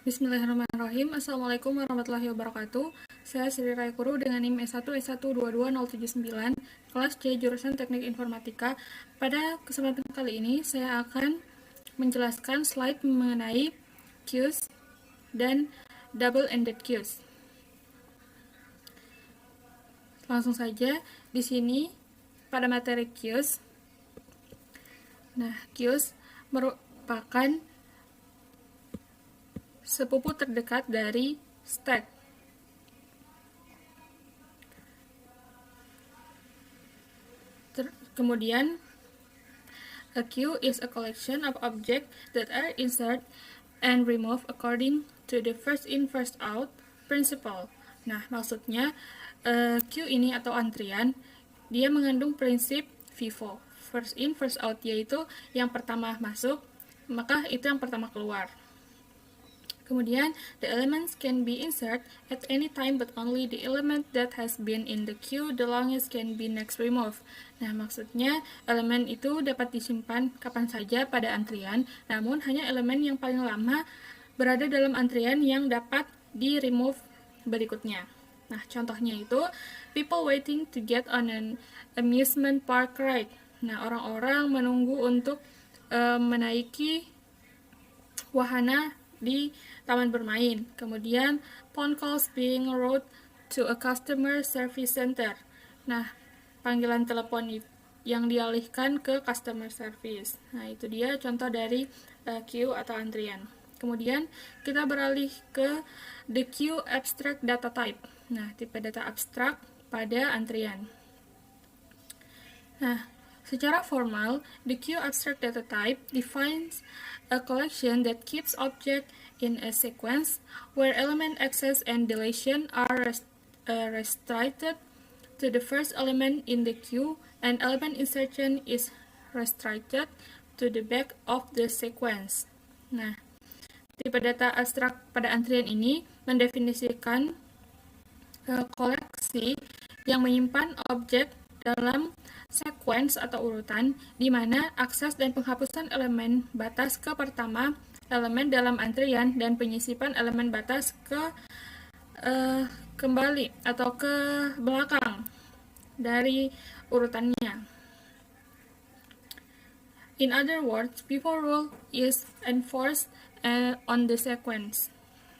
Bismillahirrahmanirrahim. Assalamualaikum warahmatullahi wabarakatuh. Saya Sri Raikuru dengan NIM S1 S122079, kelas C jurusan Teknik Informatika. Pada kesempatan kali ini saya akan menjelaskan slide mengenai queues dan double-ended queues. Langsung saja di sini pada materi queues. Nah, queues merupakan sepupu terdekat dari stack. Kemudian, a queue is a collection of objects that are inserted and removed according to the first in first out principle. Nah, maksudnya queue ini atau antrian dia mengandung prinsip FIFO, first in first out, yaitu yang pertama masuk maka itu yang pertama keluar. Kemudian, the elements can be inserted at any time, but only the element that has been in the queue the longest can be next removed. Nah, maksudnya elemen itu dapat disimpan kapan saja pada antrian, namun hanya elemen yang paling lama berada dalam antrian yang dapat di-remove berikutnya. Nah, contohnya itu, people waiting to get on an amusement park ride. Nah, orang-orang menunggu untuk menaiki wahana di taman bermain. Kemudian, phone calls being route to a customer service center. Nah, panggilan telepon yang dialihkan ke customer service. Nah, itu dia contoh dari queue atau antrian. Kemudian, kita beralih ke the queue abstract data type. Nah, tipe data abstrak pada antrian. Nah, secara formal, the queue abstract data type defines a collection that keeps objects in a sequence where element access and deletion are restricted to the first element in the queue and element insertion is restricted to the back of the sequence. Nah, tipe data abstrak pada antrian ini mendefinisikan koleksi yang menyimpan objek dalam sequence atau urutan di mana akses dan penghapusan elemen batas ke pertama elemen dalam antrian dan penyisipan elemen batas ke kembali atau ke belakang dari urutannya. In other words, FIFO rule is enforced on the sequence.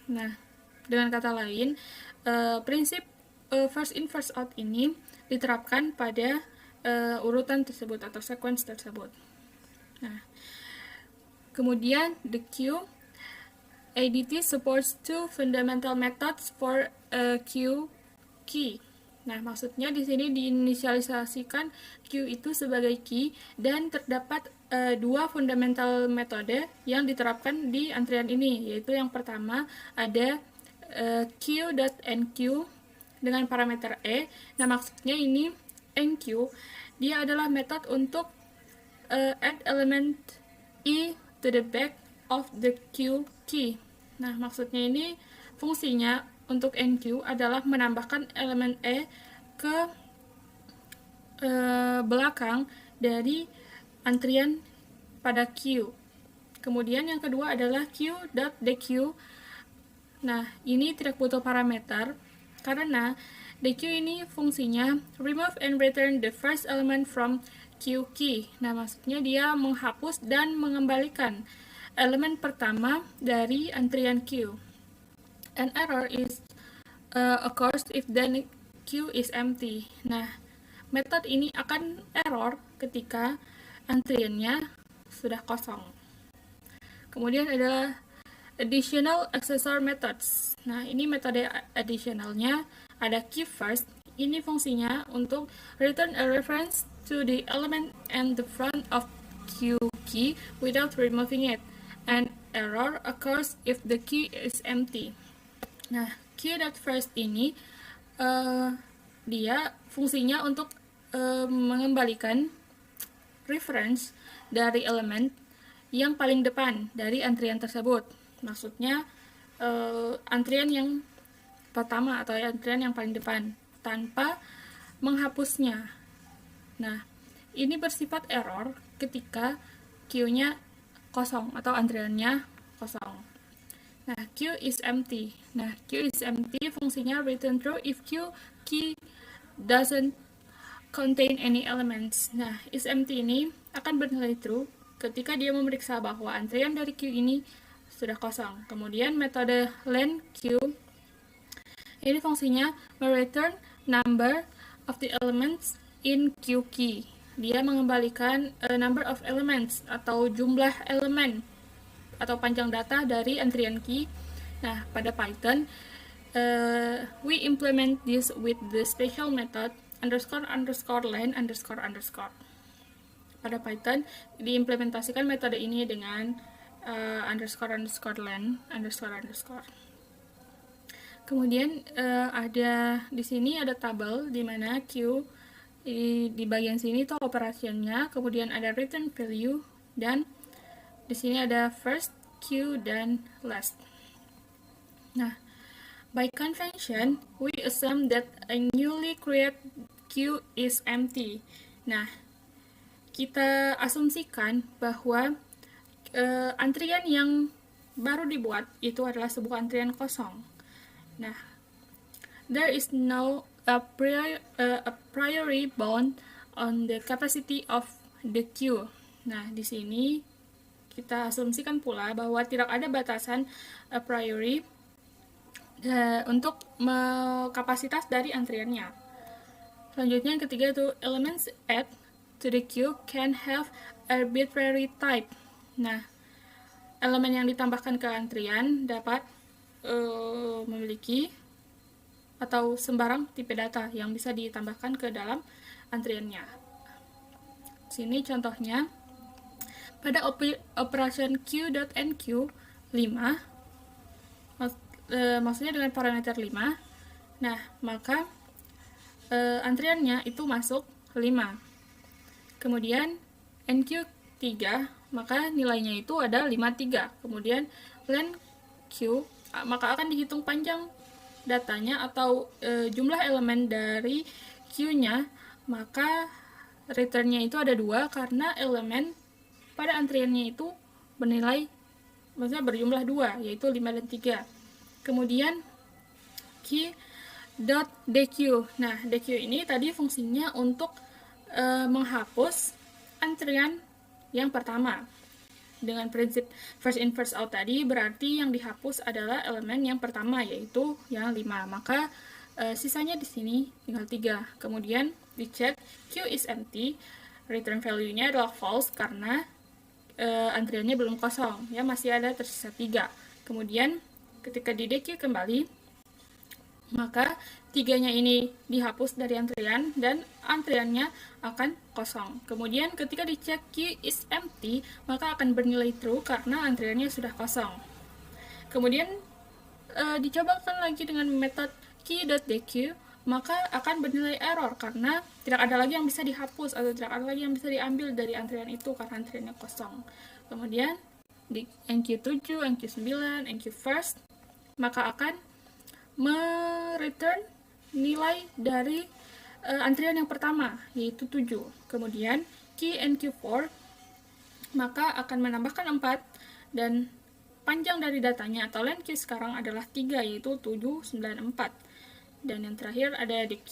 Nah, dengan kata lain, prinsip first in first out ini diterapkan pada urutan tersebut atau sequence tersebut. Nah, kemudian the queue ADT supports two fundamental methods for a queue key. Nah, maksudnya di sini diinisialisasikan queue itu sebagai key dan terdapat dua fundamental metode yang diterapkan di antrian ini, yaitu yang pertama ada queue.enq dengan parameter e. Nah, maksudnya ini enq dia adalah metode untuk add element e to the back of the queue key. Nah, maksudnya ini fungsinya untuk enq adalah menambahkan elemen e ke belakang dari antrian pada queue. Kemudian yang kedua adalah queue.deq. Nah, ini tidak butuh parameter karena deq ini fungsinya remove and return the first element from queue key. Nah, maksudnya dia menghapus dan mengembalikan elemen pertama dari antrian queue. An error is occurs if the queue is empty. Nah, metode ini akan error ketika antriannya sudah kosong. Kemudian adalah additional accessor methods. Nah, ini metode additionalnya ada keep first. Ini fungsinya untuk return a reference to the element and the front of queue key without removing it. And error occurs if the key is empty. Nah, queue.first ini dia fungsinya untuk mengembalikan reference dari elemen yang paling depan dari antrian tersebut. Maksudnya antrian yang pertama atau antrian yang paling depan tanpa menghapusnya. Nah, ini bersifat error ketika queue-nya kosong atau antriannya kosong. Nah, queue is empty. Nah, queue is empty fungsinya return true if queue key doesn't contain any elements. Nah, is empty ini akan bernilai true ketika dia memeriksa bahwa antrian dari queue ini sudah kosong. Kemudian metode len queue ini fungsinya mereturn number of the elements in queue key. Dia mengembalikan number of elements atau jumlah elemen atau panjang data dari antrian key. Nah, pada Python, we implement this with the special method __len__. Pada Python, diimplementasikan metode ini dengan __len__. Kemudian ada di sini ada tabel di mana queue di bagian sini itu operationnya, kemudian ada return value, dan di sini ada first, queue, dan last. Nah, by convention, we assume that a newly created queue is empty. Nah, kita asumsikan bahwa antrian yang baru dibuat itu adalah sebuah antrian kosong. Nah, there is no a priori bound on the capacity of the queue. Nah, di sini kita asumsikan pula bahwa tidak ada batasan a priori untuk kapasitas dari antriannya. Selanjutnya yang ketiga itu elements add to the queue can have arbitrary type. Nah, elemen yang ditambahkan ke antrian dapat memiliki atau sembarang tipe data yang bisa ditambahkan ke dalam antriannya. Sini contohnya pada operation q.enq 5, maksudnya dengan parameter 5. Nah, maka antriannya itu masuk 5. Kemudian enq 3, maka nilainya itu ada 53. Kemudian len q, maka akan dihitung panjang datanya atau jumlah elemen dari queue-nya, maka returnnya itu ada 2 karena elemen pada antriannya itu bernilai, maksudnya berjumlah 2, yaitu 5 dan 3. Kemudian key.deq. Nah, deq ini tadi fungsinya untuk menghapus antrian yang pertama. Dengan prinsip first in first out tadi, berarti yang dihapus adalah elemen yang pertama, yaitu yang 5. Maka sisanya di sini tinggal 3. Kemudian dicek queue is empty, return value-nya adalah false karena antriannya belum kosong, ya, masih ada tersisa 3. Kemudian ketika di deq kembali, maka 3-nya ini dihapus dari antrian dan antriannya akan kosong. Kemudian ketika dicek queue is empty, maka akan bernilai true karena antriannya sudah kosong. Kemudian dicobakan lagi dengan metode key.deq, maka akan bernilai error karena tidak ada lagi yang bisa dihapus atau tidak ada lagi yang bisa diambil dari antrian itu karena antriannya kosong. Kemudian di enq7, enq9, enq first, maka akan mereturn nilai dari antrian yang pertama, yaitu 7. Kemudian key enq4, maka akan menambahkan 4 dan panjang dari datanya atau len queue sekarang adalah 3, yaitu 7, 9, 4. Dan yang terakhir ada deq,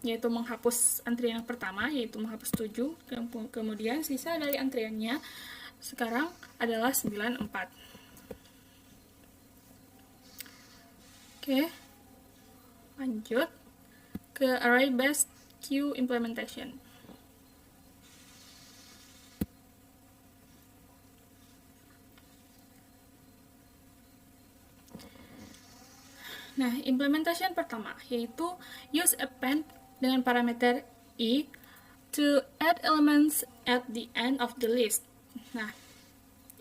yaitu menghapus antrian yang pertama, yaitu menghapus 7. Kemudian sisa dari antriannya sekarang adalah 9, 4. Oke, lanjut ke array based queue implementation. Nah, implementation pertama yaitu use append dengan parameter i to add elements at the end of the list. Nah,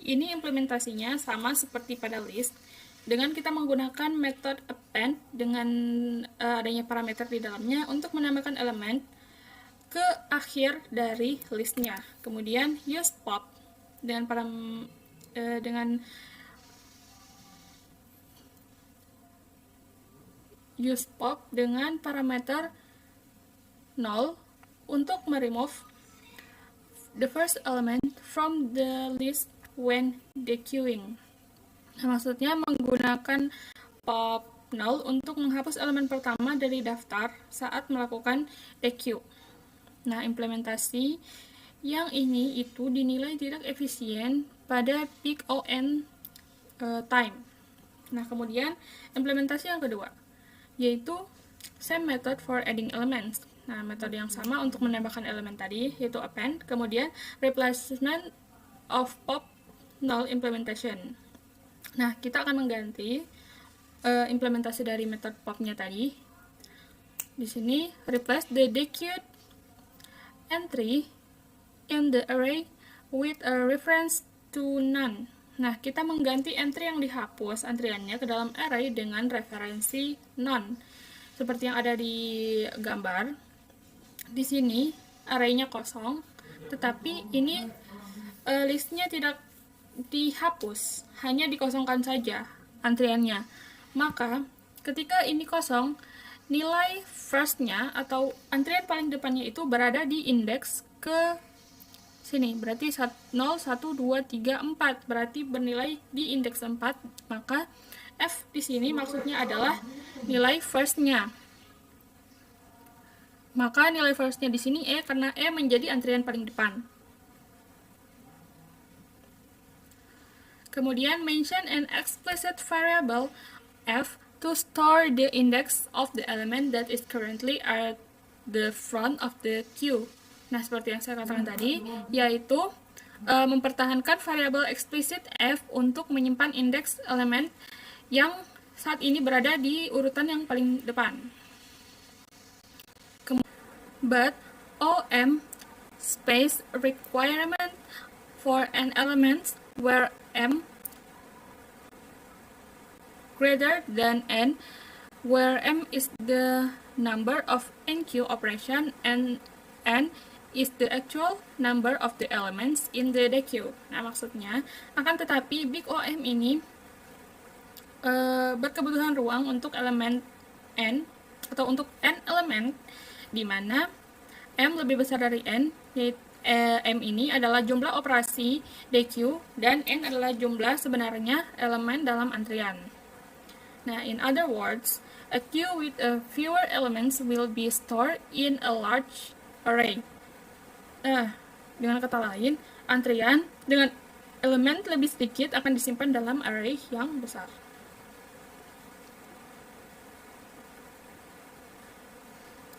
ini implementasinya sama seperti pada list, dengan kita menggunakan metode append dengan adanya parameter di dalamnya untuk menambahkan elemen ke akhir dari listnya. Kemudian use pop dengan use pop dengan parameter 0 untuk meremove the first element from the list when dequeuing. Nah, maksudnya menggunakan pop null untuk menghapus elemen pertama dari daftar saat melakukan dequeue. Nah, implementasi yang ini itu dinilai tidak efisien pada peak on time. Nah, kemudian implementasi yang kedua, yaitu same method for adding elements. Nah, metode yang sama untuk menambahkan elemen tadi, yaitu append, kemudian replacement of pop null implementation. Nah, kita akan mengganti implementasi dari metode pop-nya tadi. Di sini, replace the dequeued entry in the array with a reference to none. Nah, kita mengganti entry yang dihapus antriannya ke dalam array dengan referensi none. Seperti yang ada di gambar. Di sini array-nya kosong, tetapi ini listnya tidak dihapus, hanya dikosongkan saja antriannya. Maka, ketika ini kosong, nilai first-nya atau antrian paling depannya itu berada di indeks ke sini, berarti 0, 1, 2, 3, 4, berarti bernilai di indeks 4, maka F di sini maksudnya adalah nilai first-nya. Maka nilai first-nya di sini E, karena E menjadi antrian paling depan. Kemudian, mention an explicit variable F to store the index of the element that is currently at the front of the queue. Nah, seperti yang saya katakan tadi, yaitu mempertahankan variabel eksplisit F untuk menyimpan indeks elemen yang saat ini berada di urutan yang paling depan. But OM space requirement for an element where M greater than N, where M is the number of NQ operation and N is the actual number of the elements in the dequeue. Nah, maksudnya, akan tetapi big OM ini berkebutuhan ruang untuk elemen N, atau untuk N elemen, di mana M lebih besar dari N, yaitu M ini adalah jumlah operasi dequeue, dan N adalah jumlah sebenarnya elemen dalam antrian. Nah, in other words, a queue with fewer elements will be stored in a large array. Dengan kata lain, antrian dengan elemen lebih sedikit akan disimpan dalam array yang besar.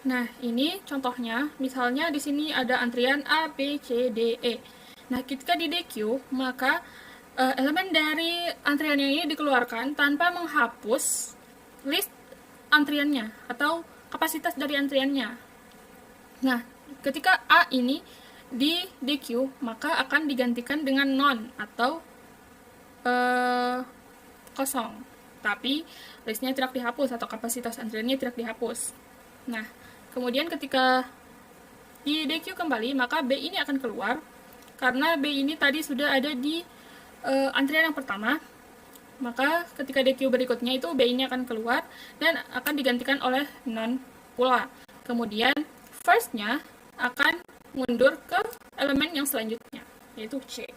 Nah, ini contohnya, misalnya di sini ada antrian A, B, C, D, E. Nah, ketika di dequeue, maka elemen dari antriannya ini dikeluarkan tanpa menghapus list antriannya atau kapasitas dari antriannya. Nah, ketika A ini di dequeue, maka akan digantikan dengan none atau kosong. Tapi listnya tidak dihapus atau kapasitas antriannya tidak dihapus. Nah, kemudian ketika di dequeue kembali, maka B ini akan keluar, karena B ini tadi sudah ada di antrian yang pertama. Maka ketika dequeue berikutnya itu B ini akan keluar dan akan digantikan oleh none pula. Kemudian first-nya akan mundur ke elemen yang selanjutnya, yaitu C.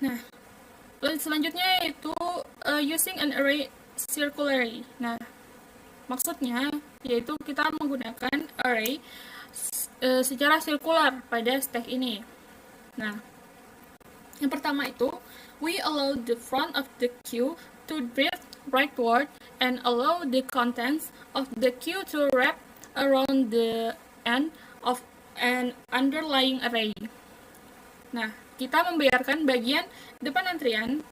Nah, selanjutnya yaitu using an array circularly. Nah, maksudnya yaitu kita menggunakan array secara sirkular pada stack ini. Nah, yang pertama itu, we allow the front of the queue to drift rightward and allow the contents of the queue to wrap around the end of an underlying array. Nah, kita membiarkan bagian depan antrian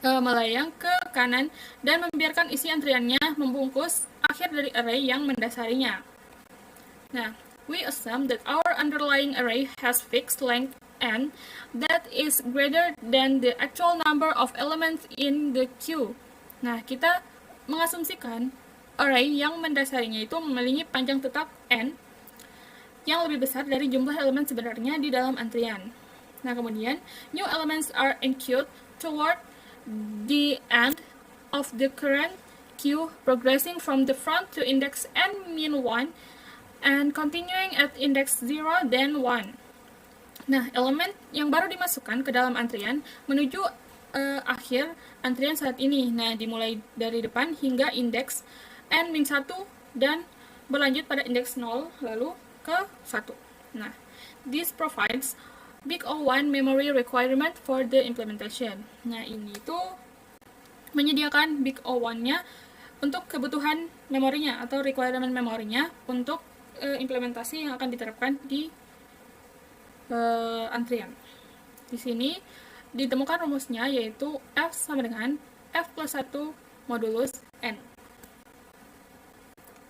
melayang ke kanan dan membiarkan isi antriannya membungkus akhir dari array yang mendasarinya. Nah, we assume that our underlying array has fixed length n that is greater than the actual number of elements in the queue. Nah, kita mengasumsikan array yang mendasarinya itu memiliki panjang tetap n yang lebih besar dari jumlah elemen sebenarnya di dalam antrian. Nah, kemudian, new elements are enqueued toward the end of the current queue, progressing from the front to index n min 1 and continuing at index 0 then 1. Nah, elemen yang baru dimasukkan ke dalam antrian menuju akhir antrian saat ini. Nah, dimulai dari depan hingga indeks n-1 dan berlanjut pada indeks 0 lalu ke 1. Nah, this provides big O1 memory requirement for the implementation. Nah, ini tuh menyediakan big O1-nya untuk kebutuhan memorinya atau requirement memorinya untuk implementasi yang akan diterapkan di antrian. Di sini ditemukan rumusnya, yaitu F sama dengan F plus 1 modulus N.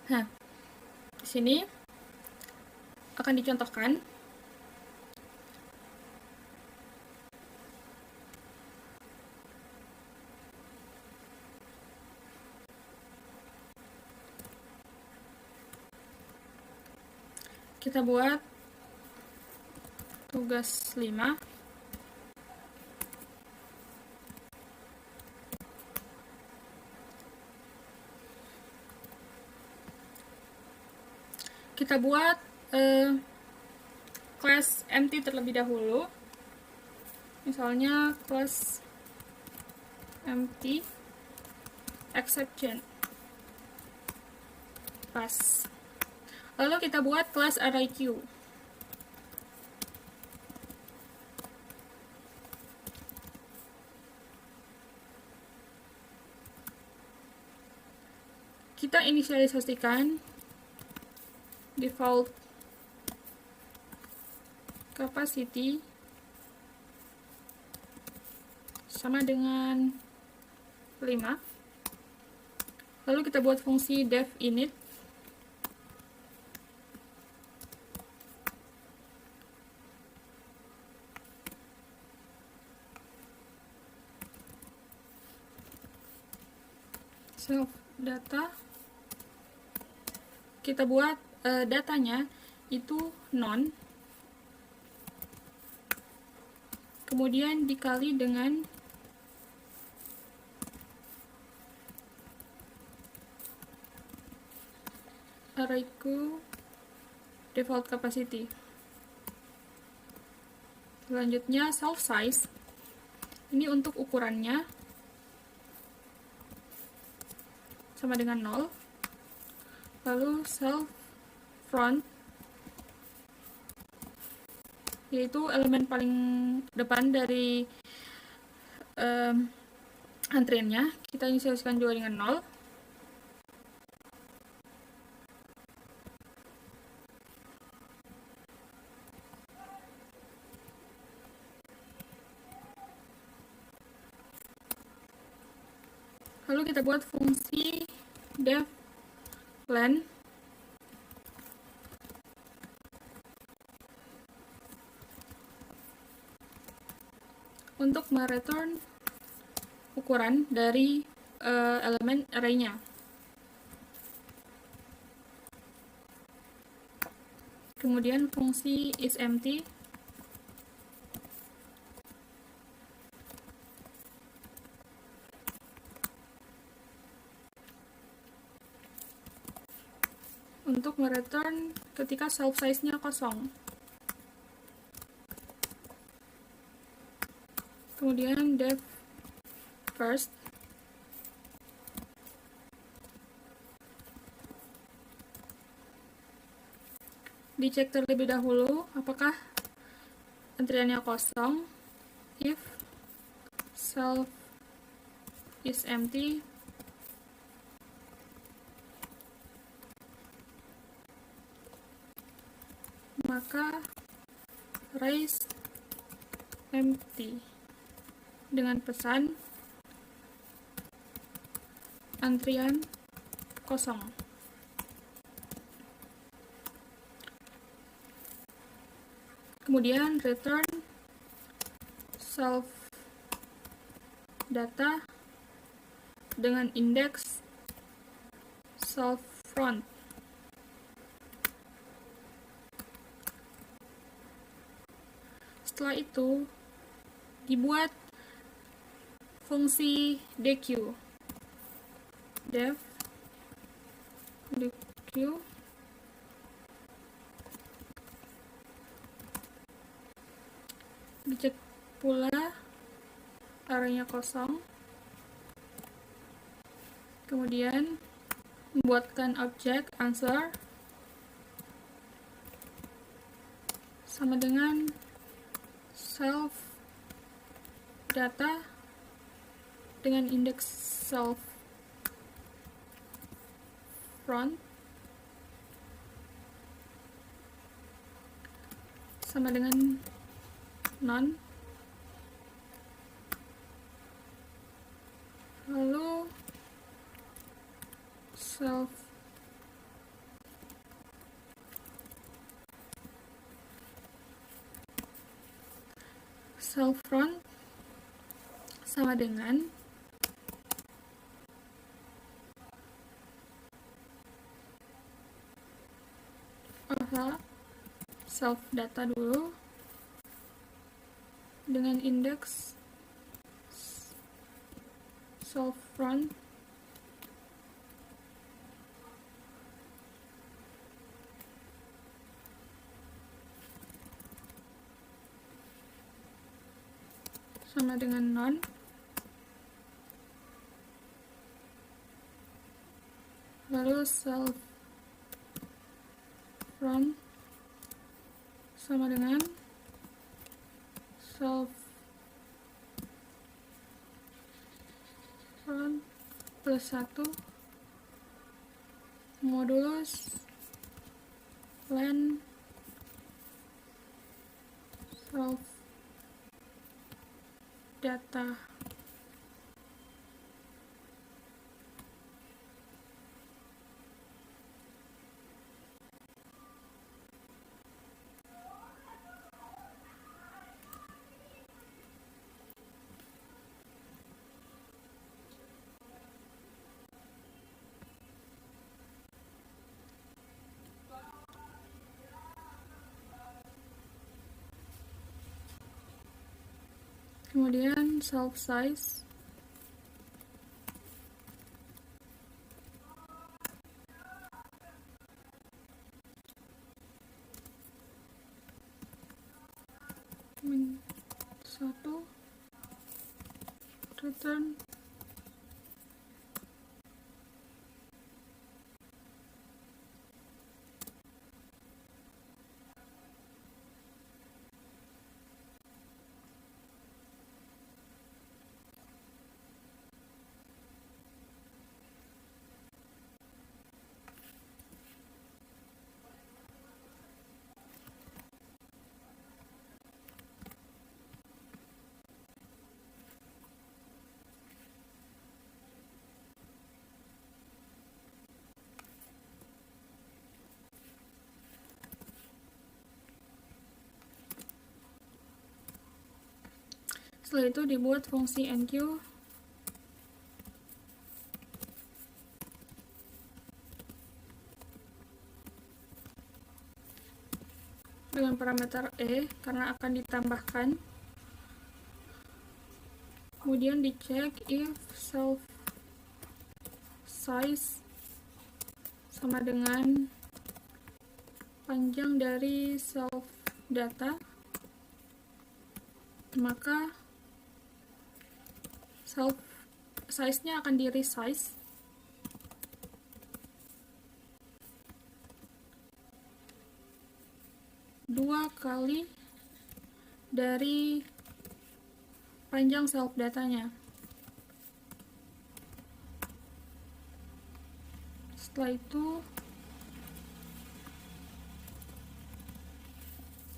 Nah, di sini akan dicontohkan. Kita buat tugas 5. Kita buat kelas empty terlebih dahulu. Misalnya kelas empty exception pass. Lalu kita buat kelas array queue. Kita inisialisasikan default capacity sama dengan 5. Lalu kita buat fungsi def init self data. Kita buat datanya itu non, kemudian dikali dengan arrayku default capacity. Selanjutnya self size, ini untuk ukurannya sama dengan 0. Lalu self front, yaitu elemen paling depan dari antriannya, kita inisialisasikan juga dengan 0. Lalu kita buat fungsi def len untuk mereturn ukuran dari elemen array-nya. Kemudian fungsi isEmpty untuk mereturn ketika self size-nya kosong. Kemudian def first dicek terlebih dahulu apakah antriannya kosong. If self is empty, maka raise empty dengan pesan antrian kosong. Kemudian return self data dengan indeks self front. Setelah itu dibuat fungsi dequeue, def dequeue Dicek pula arraynya kosong. Kemudian membuatkan objek answer sama dengan self data dengan indeks self front sama dengan none. Lalu self front sama dengan self data dulu dengan indeks self front sama dengan none. Lalu self front sama dengan self front plus 1 modulus len self data. Kemudian self size min 1 return Setelah itu dibuat fungsi enqueue dengan parameter e karena akan ditambahkan. Kemudian dicek if self size sama dengan panjang dari self data, maka self size-nya akan di resize dua kali dari panjang self datanya. Setelah itu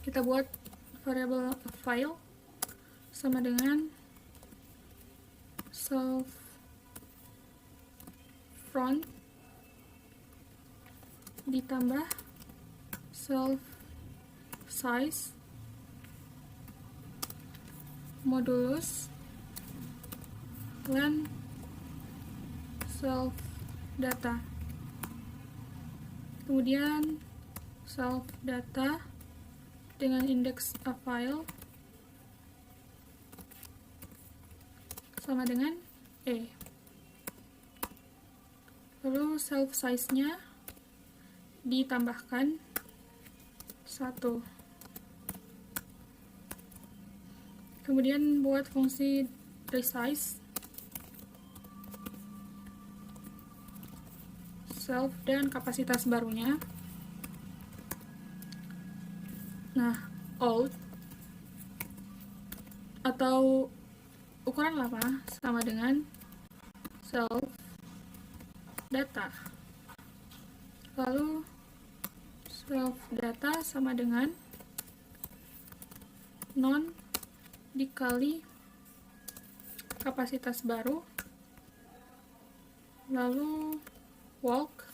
kita buat variabel file sama dengan self front ditambah self size modulus len self data. Kemudian self data dengan indeks a file sama dengan e. Lalu self size-nya ditambahkan 1. Kemudian buat fungsi resize, self, dan kapasitas barunya. Nah, old atau ukuran lama sama dengan self data. Lalu self data sama dengan non dikali kapasitas baru, lalu walk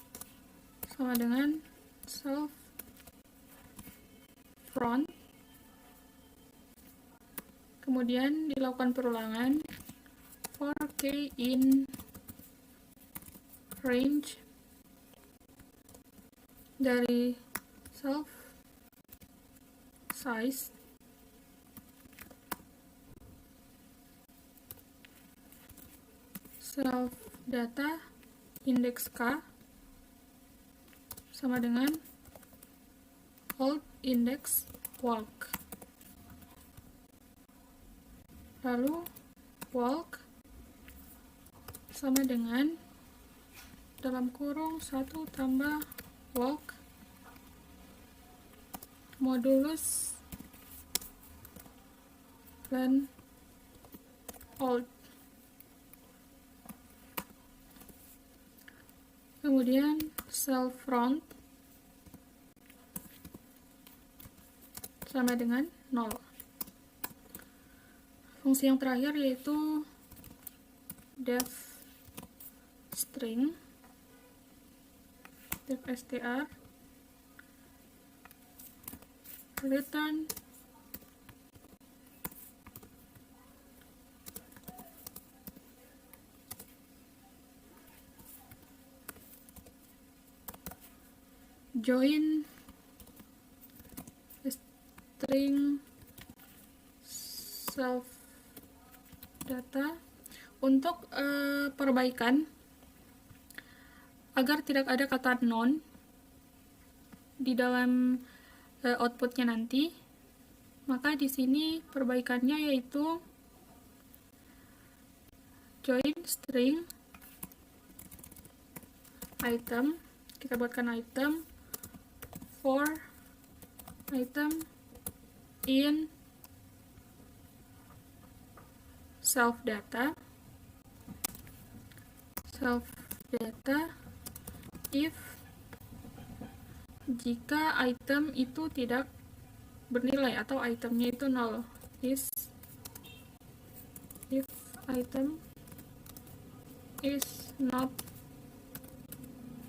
sama dengan self front, kemudian dilakukan perulangan for k in range dari self size self data index k sama dengan old index walk, lalu walk sama dengan dalam kurung 1 tambah walk modulus dan old. Kemudian self front sama dengan 0. Fungsi yang terakhir yaitu def string, def str, return join string self data. Untuk perbaikan agar tidak ada kata non di dalam outputnya nanti, maka di sini perbaikannya yaitu join string item, kita buatkan item for item in self data if jika item itu tidak bernilai atau itemnya itu 0, if item is not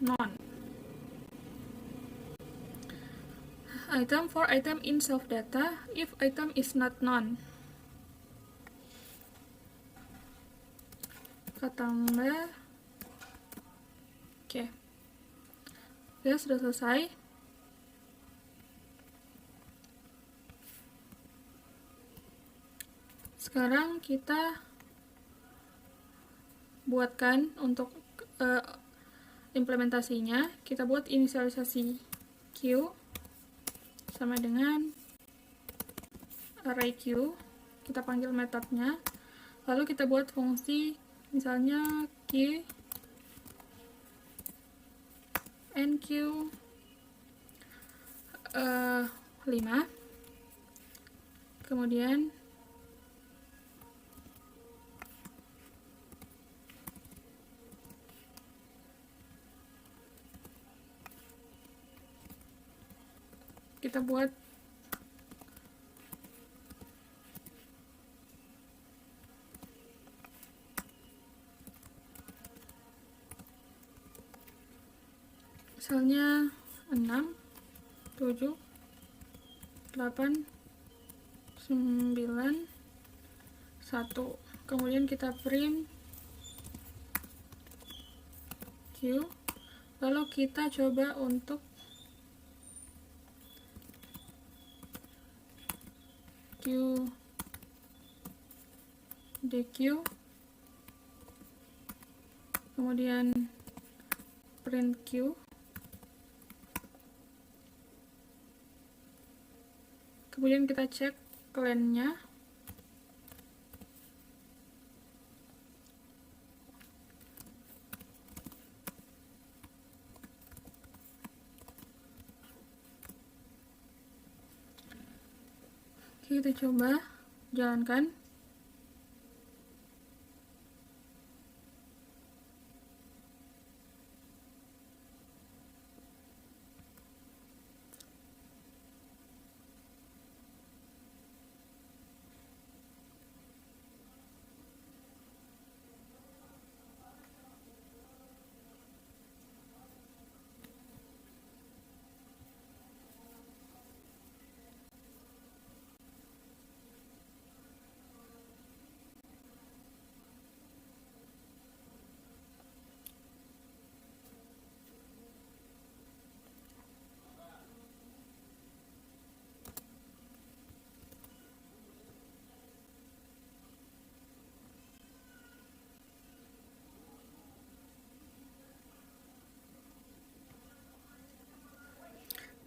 non. Item for item in self data if item is not non. Kita tambah. Oke. Ya, sudah selesai. Sekarang kita buatkan untuk implementasinya. Kita buat inisialisasi Q sama dengan array Q. Kita panggil metodenya. Lalu kita buat fungsi misalnya Q nq 5, kemudian kita buat misalnya 6, 7, 8, 9, 1. Kemudian kita print Q, lalu kita coba untuk Q DQ, kemudian print Q, kemudian kita cek clan-nya, Oke, kita coba jalankan.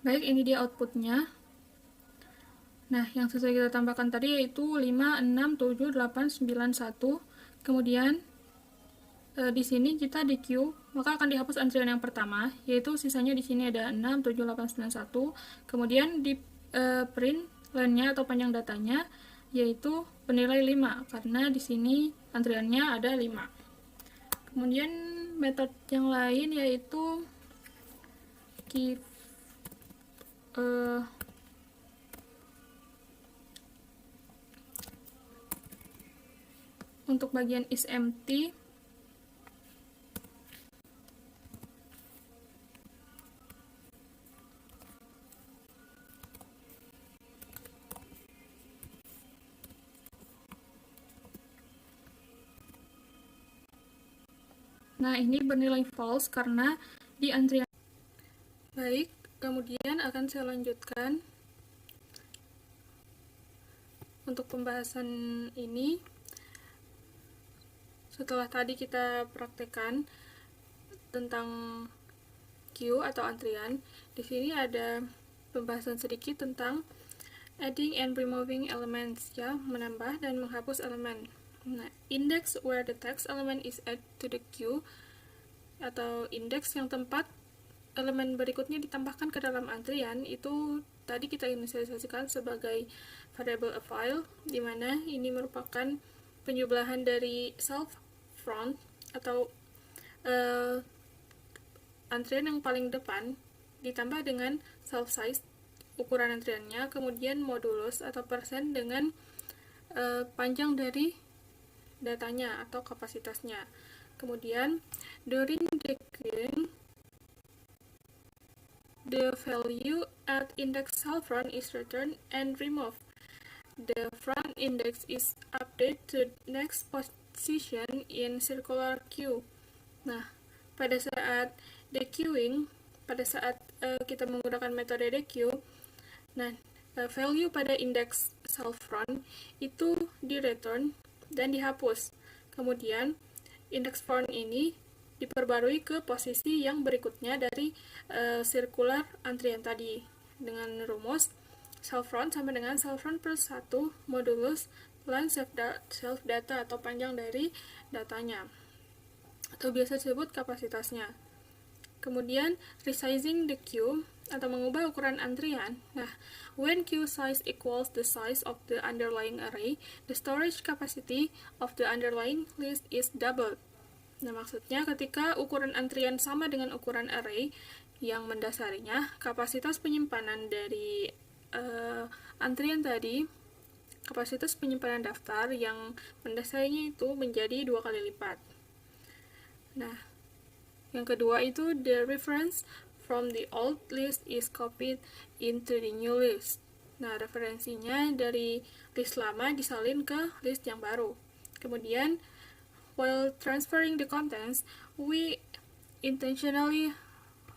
Baik, ini dia outputnya. Nah, yang sesuai kita tambahkan tadi yaitu 5, 6, 7, 8, 9, 1. Kemudian di sini kita di queue, maka akan dihapus antrian yang pertama, yaitu sisanya di sini ada 6, 7, 8, 9, 1. Kemudian di print line-nya atau panjang datanya yaitu bernilai 5 karena di sini antriannya ada 5. Kemudian metode yang lain yaitu keep untuk bagian is empty, nah ini bernilai false karena di antrian. Baik, kemudian akan saya lanjutkan untuk pembahasan ini. Setelah tadi kita praktekkan tentang queue atau antrian, di sini ada pembahasan sedikit tentang adding and removing elements, ya, menambah dan menghapus elemen. Nah, index where the text element is added to the queue atau indeks yang tempat elemen berikutnya ditambahkan ke dalam antrian itu tadi kita inisialisasikan sebagai variable a file, di mana ini merupakan penjumlahan dari self front atau antrian yang paling depan ditambah dengan self size ukuran antriannya, kemudian modulus atau persen dengan panjang dari datanya atau kapasitasnya. Kemudian during the queuing, the value at index self front is returned and removed. The front index is updated to next position in circular queue. Nah, pada saat dequeuing, pada saat kita menggunakan metode dequeue, nah value pada indeks self front itu di return dan dihapus. Kemudian indeks front ini diperbarui ke posisi yang berikutnya dari circular antrian tadi dengan rumus self front sama dengan self front plus 1 modulus line self data atau panjang dari datanya atau biasa disebut kapasitasnya. Kemudian resizing the queue atau mengubah ukuran antrian. Nah, when queue size equals the size of the underlying array, the storage capacity of the underlying list is doubled. Nah, maksudnya ketika ukuran antrian sama dengan ukuran array yang mendasarinya, kapasitas penyimpanan dari antrian tadi, kapasitas penyimpanan daftar yang mendasarinya itu menjadi 2 kali lipat. Nah, yang kedua itu the reference from the old list is copied into the new list. Nah, referensinya dari list lama disalin ke list yang baru. Kemudian while transferring the contents, we intentionally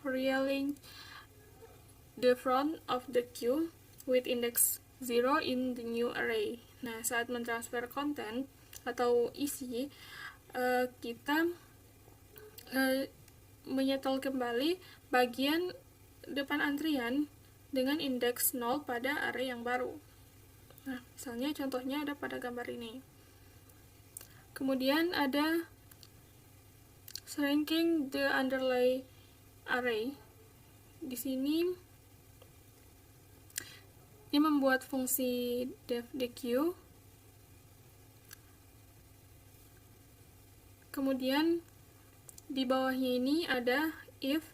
realign the front of the queue with index 0 in the new array. Nah, saat mentransfer konten atau isi, kita menyetel kembali bagian depan antrian dengan indeks 0 pada array yang baru. Nah, misalnya contohnya ada pada gambar ini. Kemudian ada shrinking the underlying array. Di sini Ini membuat fungsi def-deque. Kemudian di bawahnya ini ada if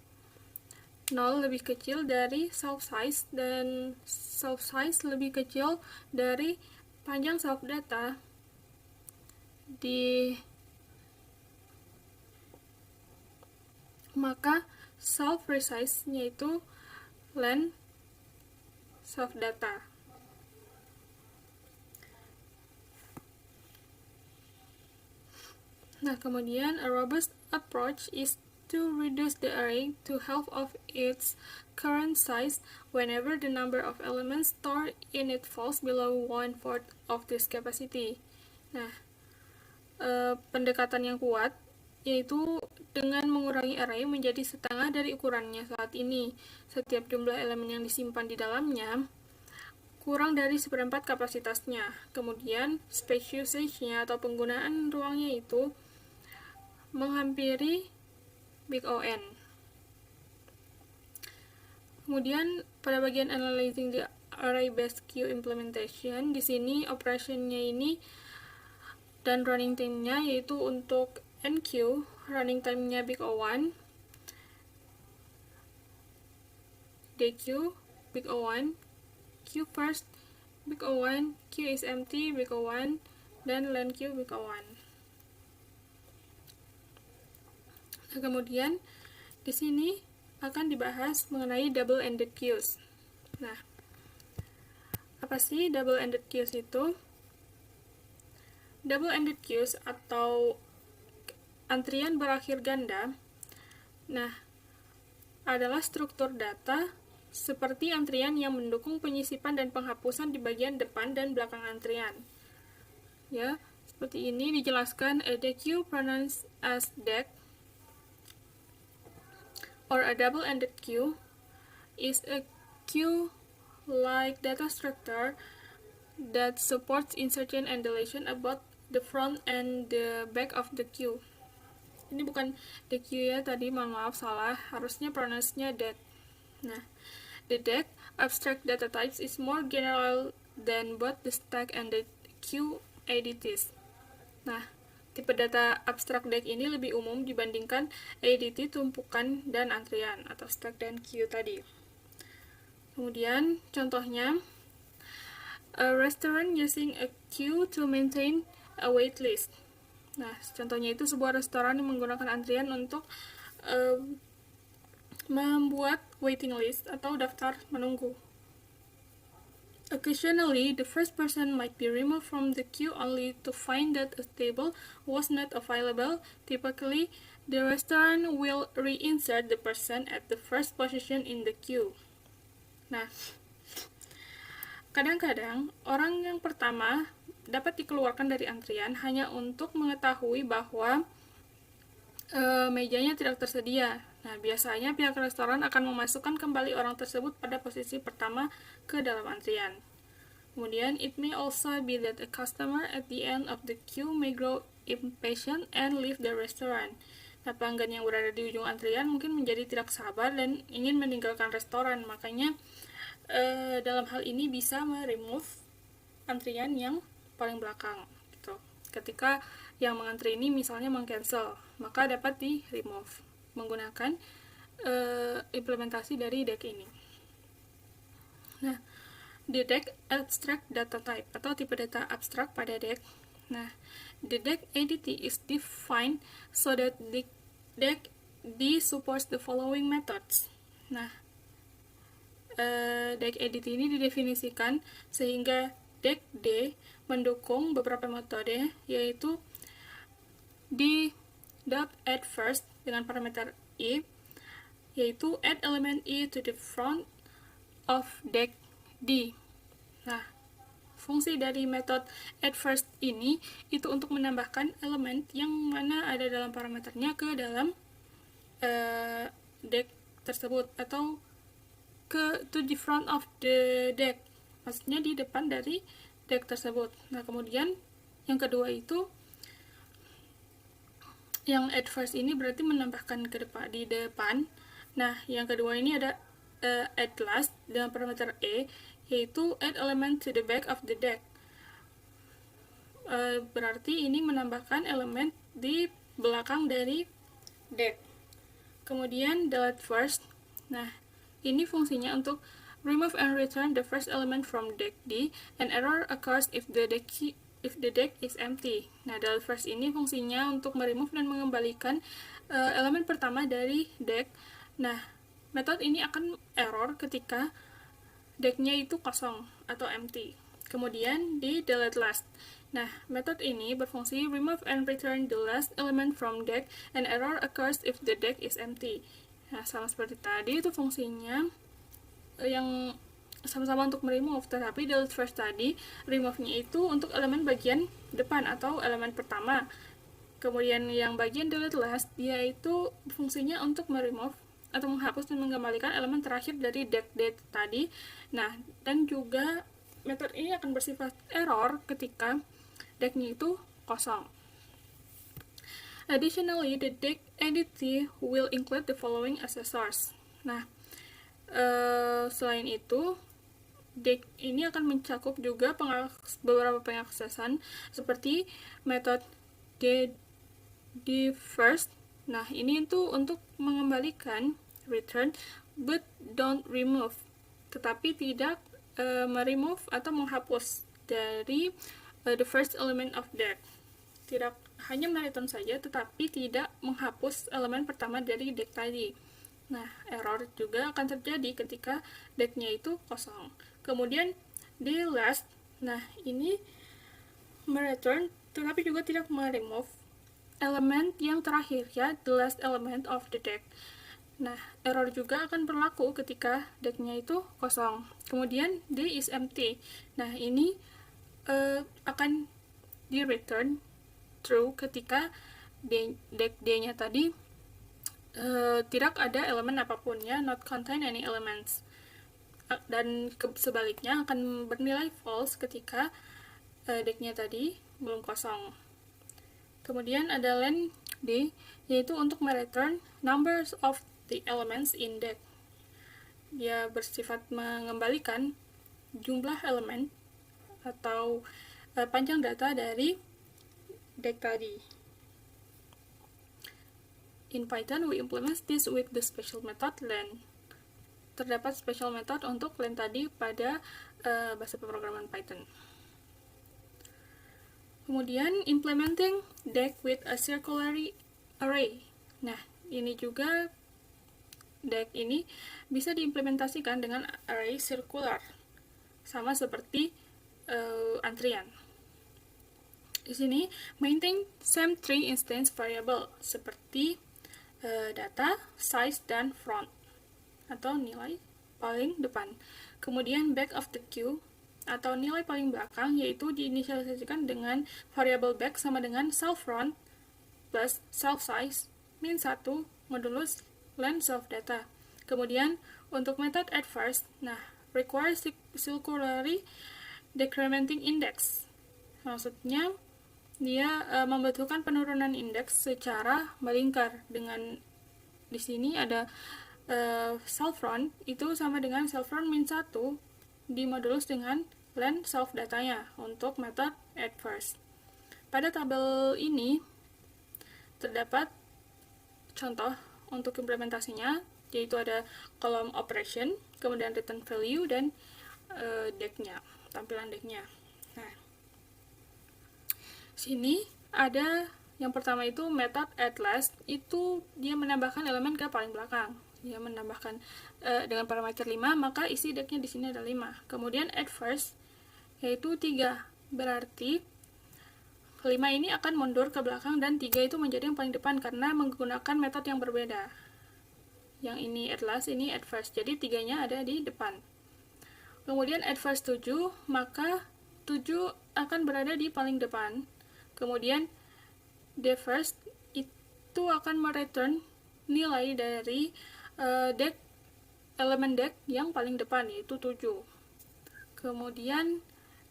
0 lebih kecil dari self size dan self size lebih kecil dari panjang self data, maka self resize-nya itu len self data. Nah, kemudian a robust approach is to reduce the array to half of its current size whenever the number of elements stored in it falls below 1/4 of this capacity. Nah, pendekatan yang kuat yaitu dengan mengurangi array menjadi setengah dari ukurannya saat ini. Setiap jumlah elemen yang disimpan di dalamnya kurang dari seperempat kapasitasnya. Kemudian space usage-nya atau penggunaan ruangnya itu menghampiri big O (n). Kemudian pada bagian analyzing the array-based queue implementation, di sini operation-nya ini dan running time-nya yaitu untuk NQ, running time-nya big O1, DQ, big O1, Q first, big O1, Q is empty, big O1, dan len Q, big O1. Nah, kemudian di sini akan dibahas mengenai double-ended queues. Nah, apa sih double-ended queues itu? Double-ended queues atau antrian berakhir ganda, nah, adalah struktur data seperti antrian yang mendukung penyisipan dan penghapusan di bagian depan dan belakang antrian. Ya, seperti ini dijelaskan a queue pronounced as DEQ or a double-ended queue is a queue-like data structure that supports insertion and deletion about the front and the back of the queue. Ini bukan the queue ya, tadi mohon maaf salah, harusnya pronounce-nya DEQ. Nah, the DEQ abstract data types is more general than both the stack and the queue ADTs. Nah, tipe data abstrak DEQ ini lebih umum dibandingkan ADT tumpukan dan antrian atau stack dan queue tadi. Kemudian contohnya a restaurant using a queue to maintain a wait list. Nah, contohnya itu sebuah restoran yang menggunakan antrian untuk membuat waiting list atau daftar menunggu. Occasionally, the first person might be removed from the queue only to find that a table was not available. Typically, the restaurant will reinsert the person at the first position in the queue. Nah, kadang-kadang orang yang pertama dapat dikeluarkan dari antrian hanya untuk mengetahui bahwa mejanya tidak tersedia. Nah, biasanya pihak restoran akan memasukkan kembali orang tersebut pada posisi pertama ke dalam antrian. Kemudian, it may also be that a customer at the end of the queue may grow impatient and leave the restaurant. Nah, pelanggan yang berada di ujung antrian mungkin menjadi tidak sabar dan ingin meninggalkan restoran. Makanya, dalam hal ini bisa meremove antrian yang paling belakang. Gitu. Ketika yang mengantri ini misalnya meng-cancel, maka dapat di-remove menggunakan implementasi dari DEQ ini. Nah, the DEQ abstract data type atau tipe data abstrak pada DEQ. Nah, the DEQ ADT is defined so that the DEQ D supports the following methods. Nah, DEQ ADT ini didefinisikan sehingga DEQ D mendukung beberapa metode, yaitu di add first dengan parameter I, yaitu add element I to the front of DEQ D. Nah, fungsi dari metode add first ini itu untuk menambahkan elemen yang mana ada dalam parameternya ke dalam DEQ tersebut atau to the front of the DEQ, maksudnya di depan dari DEQ tersebut. Nah, kemudian yang kedua itu yang add first ini berarti menambahkan ke depan di depan. Nah, yang kedua ini ada add last dengan parameter E, yaitu add element to the back of the deck. Berarti ini menambahkan elemen di belakang dari deck. Kemudian delete first. Nah, ini fungsinya untuk remove and return the first element from deck D. An error occurs if the deck is empty. Nah, delete first ini fungsinya untuk meremove dan mengembalikan elemen pertama dari deck. Nah, metode ini akan error ketika decknya itu kosong atau empty. Kemudian di delete last. Nah, metode ini berfungsi remove and return the last element from deck. An error occurs if the deck is empty. Nah, sama seperti tadi, itu fungsinya yang sama-sama untuk remove, tetapi delete first tadi, remove-nya itu untuk elemen bagian depan atau elemen pertama. Kemudian yang bagian delete last, dia itu fungsinya untuk meremove atau menghapus dan mengembalikan elemen terakhir dari deck D tadi. Nah, dan juga metode ini akan bersifat error ketika decknya itu kosong. Additionally, the deck entity will include the following accessors. Nah, selain itu, deck ini akan mencakup juga beberapa pengaksesan seperti metode D first. Nah, ini itu untuk mengembalikan return but don't remove, tetapi tidak meremove atau menghapus dari the first element of deck. Tidak hanya mereturn saja, tetapi tidak menghapus elemen pertama dari deck tadi. Nah, error juga akan terjadi ketika decknya itu kosong. Kemudian di last, nah ini mereturn, tetapi juga tidak meremove elemen yang terakhir, ya, the last element of the deck. Nah, error juga akan berlaku ketika decknya itu kosong. Kemudian D is empty. Nah, ini akan di return true ketika deck D-nya tadi tidak ada elemen apapun, ya, not contain any elements. Dan sebaliknya akan bernilai false ketika decknya tadi belum kosong. Kemudian ada len D, yaitu untuk mereturn numbers of the elements in deck. Dia bersifat mengembalikan jumlah elemen atau panjang data dari deck tadi. In Python, we implement this with the special method len. Terdapat special method untuk len tadi pada bahasa pemrograman Python. Kemudian, implementing deck with a circular array. Nah, ini juga deck ini bisa diimplementasikan dengan array circular, sama seperti antrian. Di sini, maintain same three instance variable seperti data, size, dan front atau nilai paling depan. Kemudian back of the queue atau nilai paling belakang, yaitu diinisialisasikan dengan variable back sama dengan self front plus self size min 1 modulus len self data. Kemudian untuk method add first, nah require circularly decrementing index. Maksudnya dia membutuhkan penurunan indeks secara melingkar. Dengan di sini ada self front itu sama dengan self front min 1 dimodulus dengan len self datanya untuk method add first. Pada tabel ini terdapat contoh untuk implementasinya, yaitu ada kolom operation, kemudian return value, dan deck-nya, tampilan deck-nya. Nah, sini ada yang pertama itu method add last, itu dia menambahkan elemen ke paling belakang. Dia menambahkan dengan parameter 5, maka isi decknya di sini ada 5. Kemudian add first, yaitu 3. Berarti 5 ini akan mundur ke belakang dan 3 itu menjadi yang paling depan karena menggunakan metode yang berbeda. Yang ini add last, ini add first. Jadi 3-nya ada di depan. Kemudian add first 7, maka 7 akan berada di paling depan. Kemudian D first itu akan mereturn nilai dari elemen deck yang paling depan, yaitu 7. Kemudian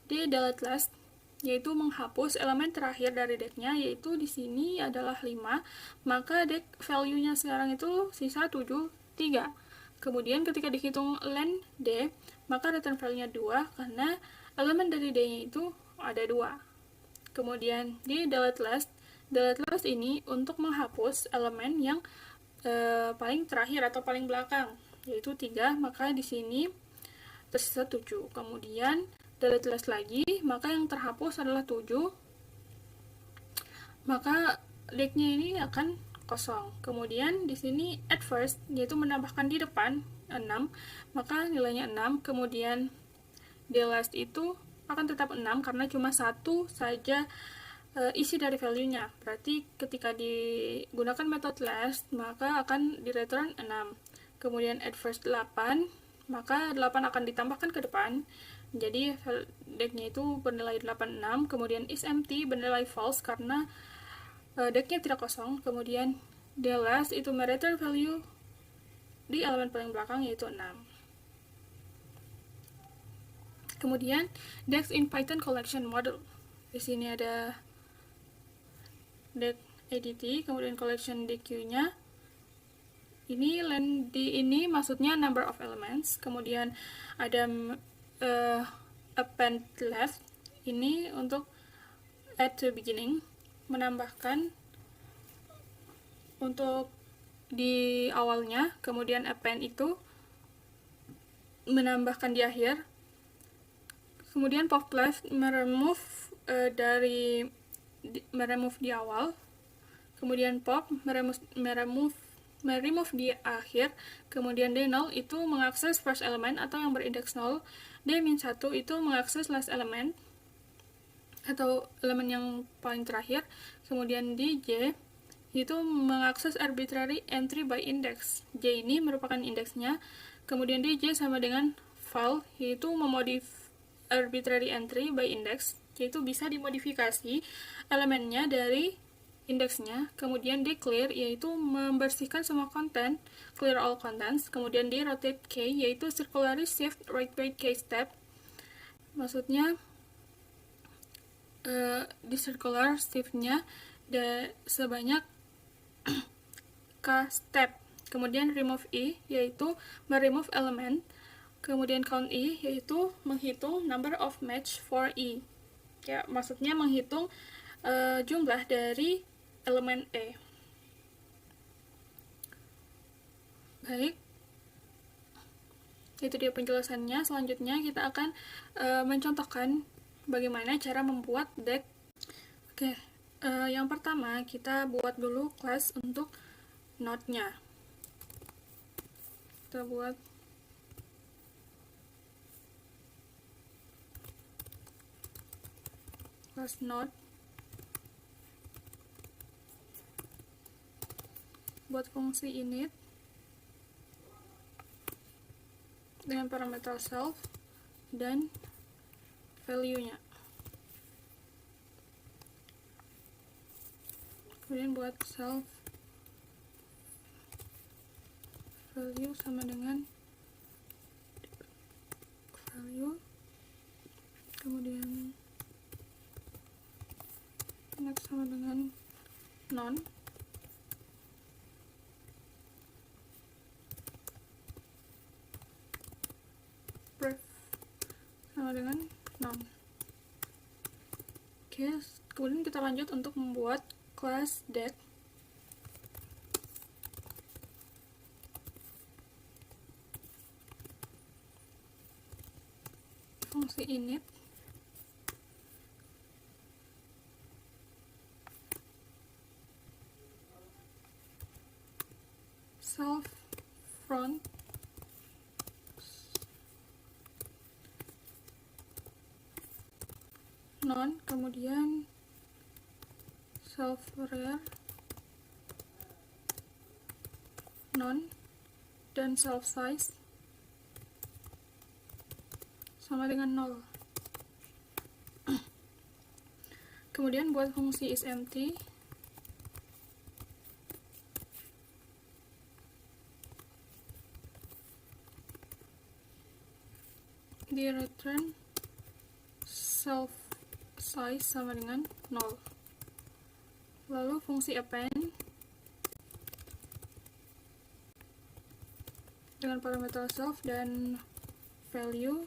D delete last, yaitu menghapus elemen terakhir dari decknya, yaitu di sini adalah 5, maka deck value-nya sekarang itu sisa 7, 3. Kemudian ketika dihitung len D, maka return value-nya 2 karena elemen dari D-nya itu ada 2. Kemudian di delete last ini untuk menghapus elemen yang paling terakhir atau paling belakang, yaitu 3, maka di sini tersisa 7. Kemudian delete last lagi, maka yang terhapus adalah 7, maka deck-nya ini akan kosong. Kemudian di sini at first, yaitu menambahkan di depan 6, maka nilainya 6. Kemudian the last itu akan tetap 6 karena cuma satu saja isi dari value-nya. Berarti ketika digunakan metode last, maka akan di return 6. Kemudian at first 8, maka 8 akan ditambahkan ke depan. Jadi deck-nya itu bernilai 86. Kemudian is empty bernilai false karena deck-nya tidak kosong. Kemudian the last itu return value di elemen paling belakang yaitu 6. Kemudian decks in Python collection model. Di sini ada deck ADT, kemudian collection DQ-nya. Ini maksudnya number of elements. Kemudian ada append left. Ini untuk add to beginning, menambahkan untuk di awalnya. Kemudian append itu menambahkan di akhir. Kemudian pop left meremove di awal. Kemudian pop meremove di akhir. Kemudian d0 itu mengakses first element atau yang berindeks 0. d-1 itu mengakses last element atau elemen yang paling terakhir. Kemudian dj itu mengakses arbitrary entry by index. J ini merupakan indeksnya. Kemudian dj sama dengan file, yaitu memodif arbitrary entry by index, yaitu bisa dimodifikasi elemennya dari indeksnya. Kemudian di clear, yaitu membersihkan semua konten, clear all contents. Kemudian di rotate k, yaitu circularly shift right k step, maksudnya di circular shift-nya sebanyak k step. Kemudian remove i, yaitu meremove element. Kemudian count i, yaitu menghitung number of match for i, ya, maksudnya menghitung jumlah dari elemen e. Baik, itu dia penjelasannya. Selanjutnya kita akan mencontohkan bagaimana cara membuat deck. Oke, yang pertama kita buat dulu class untuk node-nya. Kita buat class node. Buat fungsi init dengan parameter self dan value-nya. Kemudian buat self value sama dengan value, kemudian next sama dengan non, pref sama dengan non. Oke, kemudian kita lanjut untuk membuat class deck. Fungsi init self front non, kemudian self rear non, dan self size sama dengan 0. Kemudian buat fungsi is empty, di return self size sama dengan 0. Lalu fungsi append dengan parameter self dan value,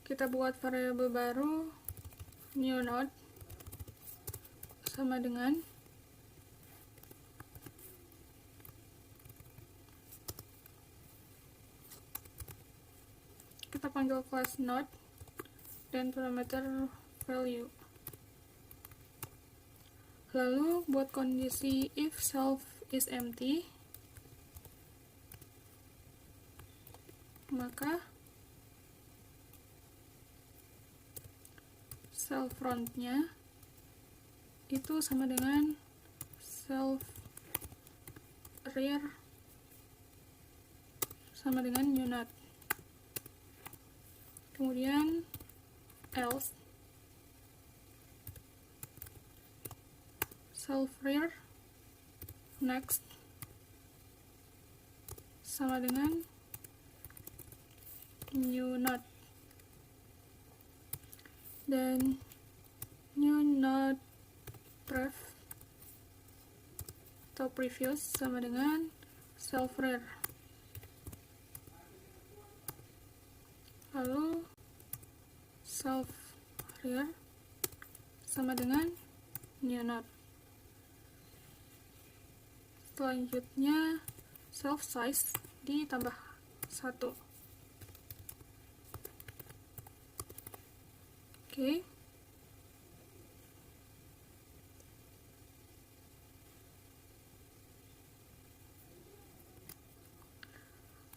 kita buat variabel baru new node sama dengan kita panggil class node dan parameter value. Lalu buat kondisi if self is empty, maka self frontnya itu sama dengan self rear sama dengan new node. Kemudian else self rear next sama dengan new node, dan new node pref atau previous sama dengan self rear. Lalu self rear sama dengan new node. Selanjutnya self size ditambah 1. Oke.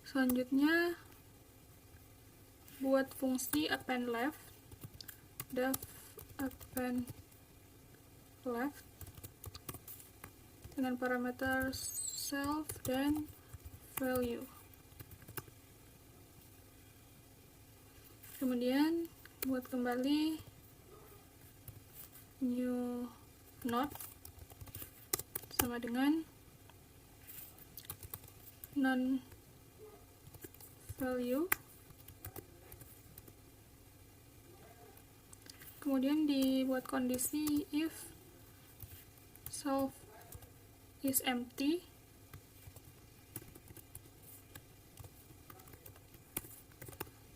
Selanjutnya buat fungsi append left, def append left dengan parameter self dan value. Kemudian buat kembali new node sama dengan non value. Kemudian dibuat kondisi if self is empty,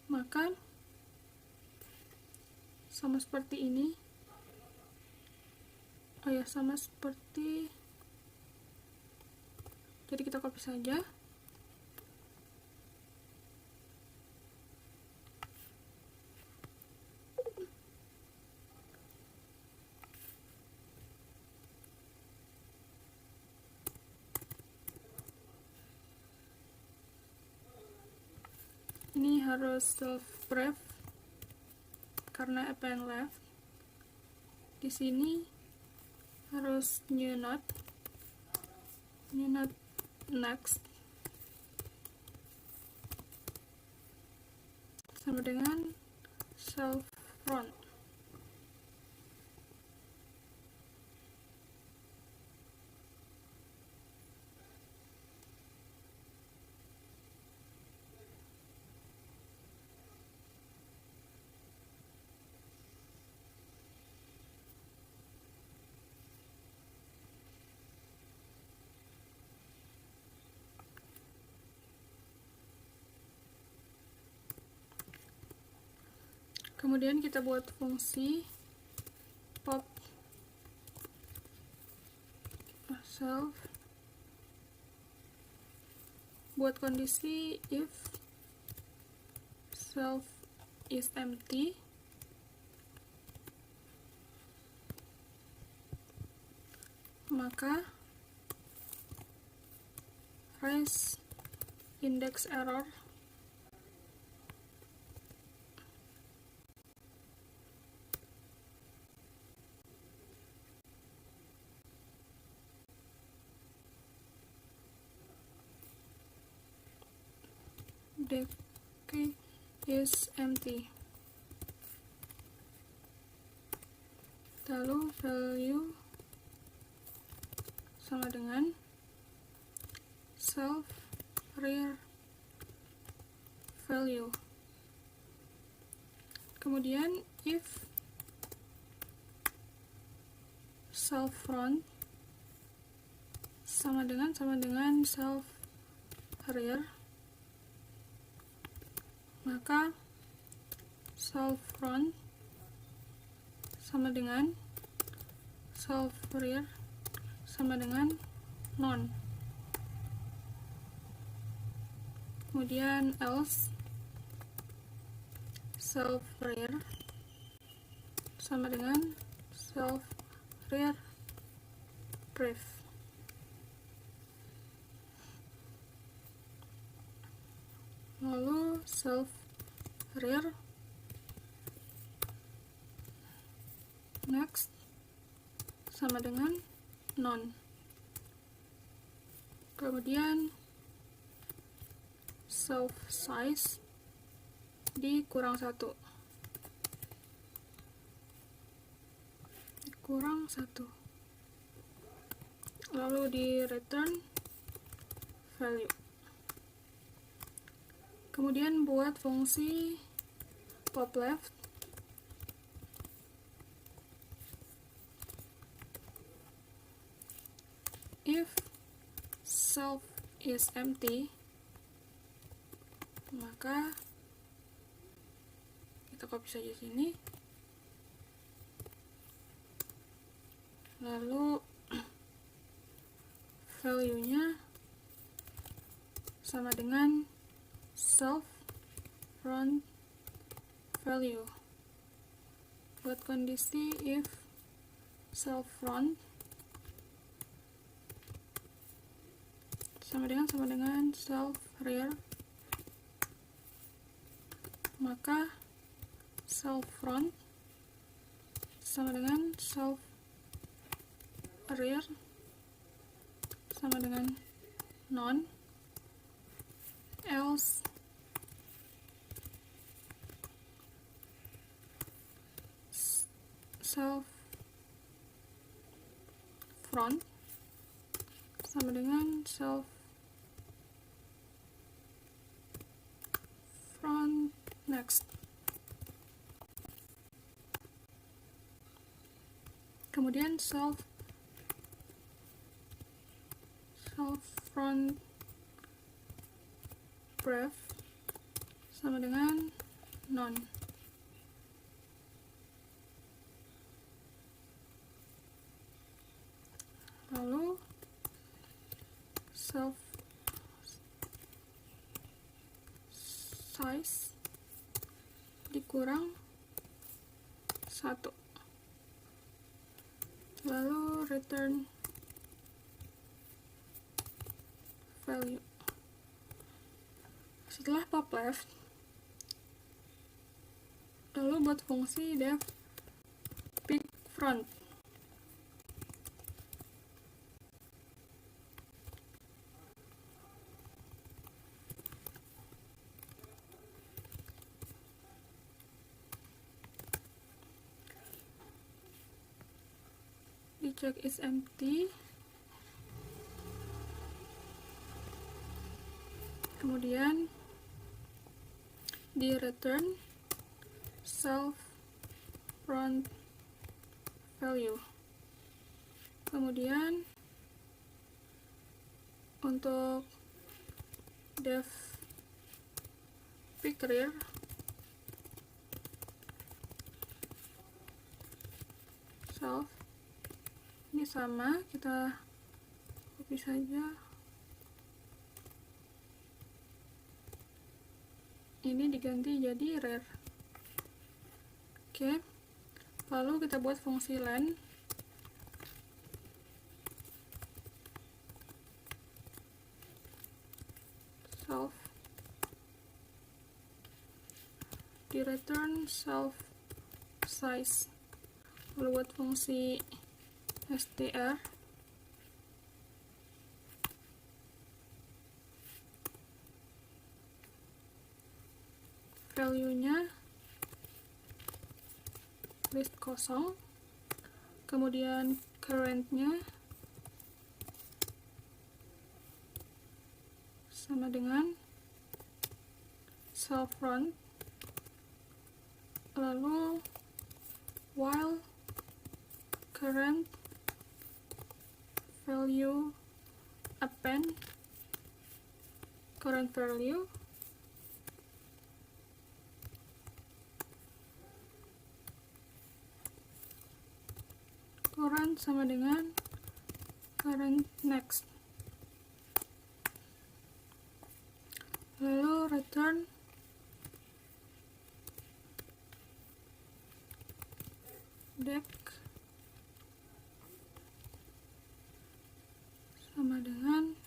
maka sama seperti ini. Oh ya, sama seperti, jadi kita copy saja. Ini harus self pref karena append left. Di sini harus new node next sama dengan self front. Kemudian kita buat fungsi pop self buat kondisi if self is empty, maka raise index error the key is empty. Lalu value sama dengan self rear value. Kemudian if self front sama dengan self rear, maka self front sama dengan self rear sama dengan non. Kemudian else self rear sama dengan self rear brief. Lalu self rear next sama dengan non. Kemudian self size dikurang 1 lalu di return value. Kemudian buat fungsi pop left. If self is empty, maka kita copy saja sini, lalu value-nya sama dengan self front value. Buat kondisi if self front sama dengan self rear, maka self front sama dengan self rear sama dengan non, else self front sama dengan self front next. Kemudian self front brief sama dengan non. Lalu self size dikurang 1, lalu return value. Setelah pop left, lalu buat fungsi def pick front. Di check is empty, kemudian di return self front value. Kemudian untuk def pick rear self ini sama, kita copy saja, ini diganti jadi rear. Oke, lalu kita buat fungsi len. Self di return self size, lalu buat fungsi str value-nya list kosong, kemudian current-nya sama dengan self front, lalu while current value append current value sama dengan current next. Lalu return deck sama dengan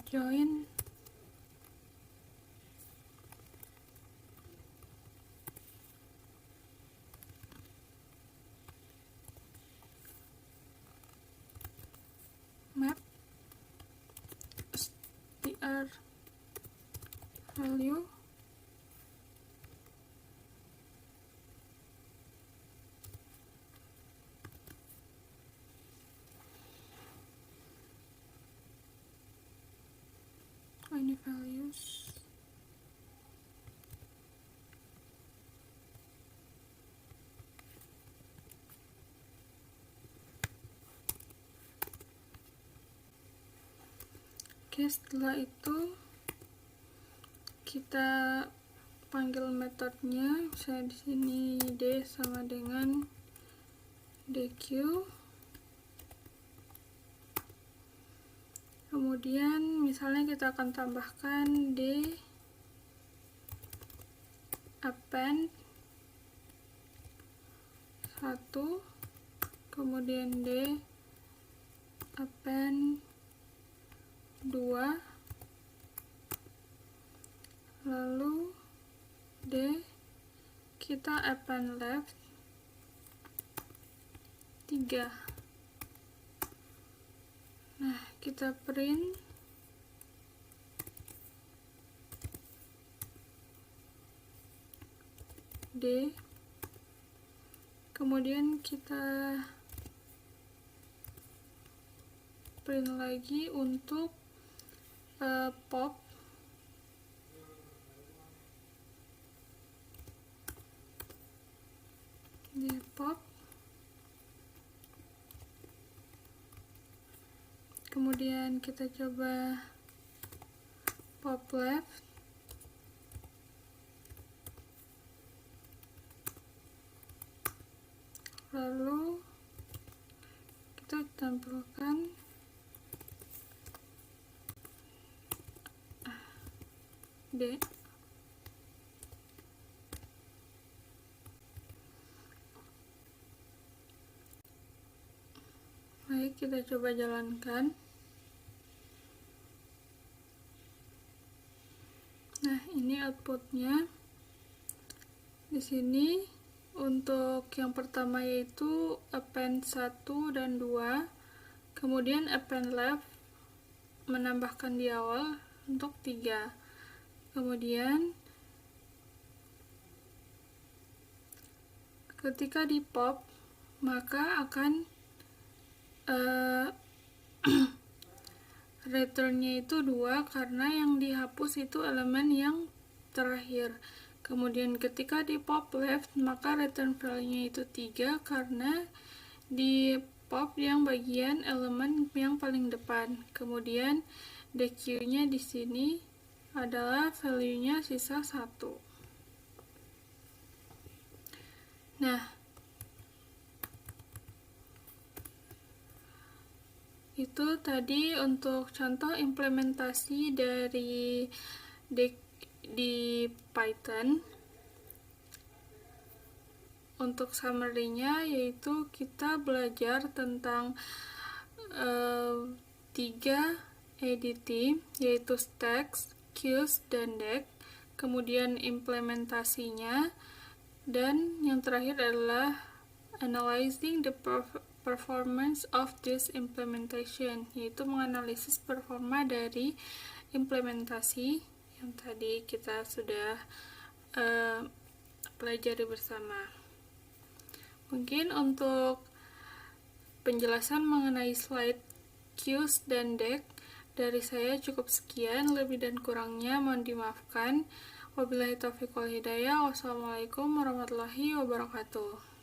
join map str value ini values oke. Setelah itu kita panggil metodenya, misalnya di sini d sama dengan dq. Kemudian misalnya kita akan tambahkan d append 1, kemudian d append 2, lalu d kita append left 3. Nah, kita print d, kemudian kita print lagi untuk pop di pop, kemudian kita coba pop left, lalu kita tampilkan D. Baik, kita coba jalankan. Nah, ini outputnya. Di sini untuk yang pertama yaitu append 1 dan 2, kemudian append left menambahkan di awal untuk 3. Kemudian ketika di pop maka akan returnnya itu 2 karena yang dihapus itu elemen yang terakhir. Kemudian ketika di pop left maka return value-nya itu 3 karena di pop yang bagian elemen yang paling depan. Kemudian dq-nya di sini adalah value-nya sisa 1. Nah, itu tadi untuk contoh implementasi dari di Python. Untuk summary-nya yaitu kita belajar tentang 3 ADT, yaitu stacks, queues, dan deck, kemudian implementasinya, dan yang terakhir adalah analyzing the performance of this implementation, yaitu menganalisis performa dari implementasi yang tadi kita sudah pelajari bersama. Mungkin untuk penjelasan mengenai slide queues dan deck. Dari saya cukup sekian, lebih dan kurangnya mohon dimaafkan. Wabillahi taufiq wal hidayah. Wassalamualaikum warahmatullahi wabarakatuh.